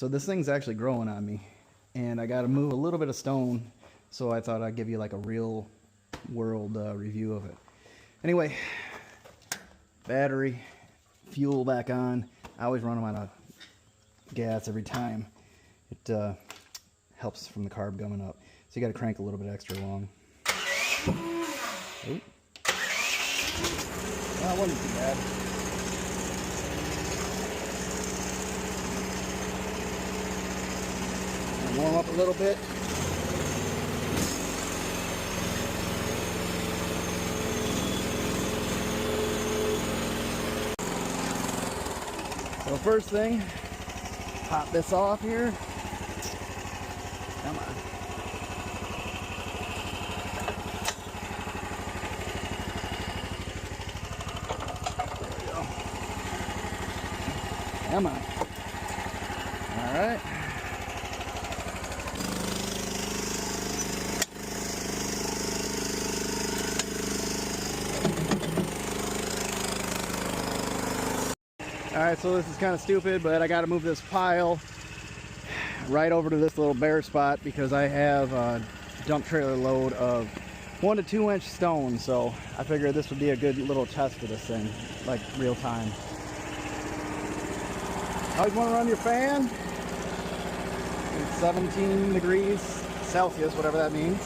So this thing's actually growing on me, and I got to move a little bit of stone, so I thought I'd give you like a real world review of it. Anyway, battery, fuel back on. I always run them out of gas every time. It helps from the carb coming up. So you got to crank a little bit extra long. Oop. Well, that wasn't too bad. Warm up a little bit. So first thing, pop this off here. Come on. There we go. Come on. All right. Alright, so this is kind of stupid, but I got to move this pile right over to this little bare spot because I have a dump trailer load of 1 to 2 inch stone, so I figured this would be a good little test for this thing, like real time. Always want to run your fan. It's 17 degrees Celsius, whatever that means.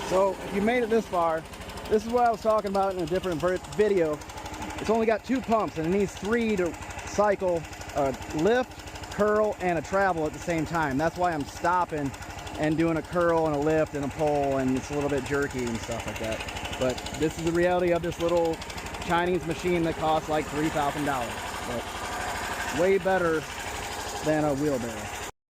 So if you made it this far, this is what I was talking about in a different video. It's only got 2 pumps and it needs 3 to cycle a lift, curl, and a travel at the same time. That's why I'm stopping and doing a curl and a lift and a pull, and it's a little bit jerky and stuff like that. But this is the reality of this little Chinese machine that costs like $3,000. But way better than a wheelbarrow.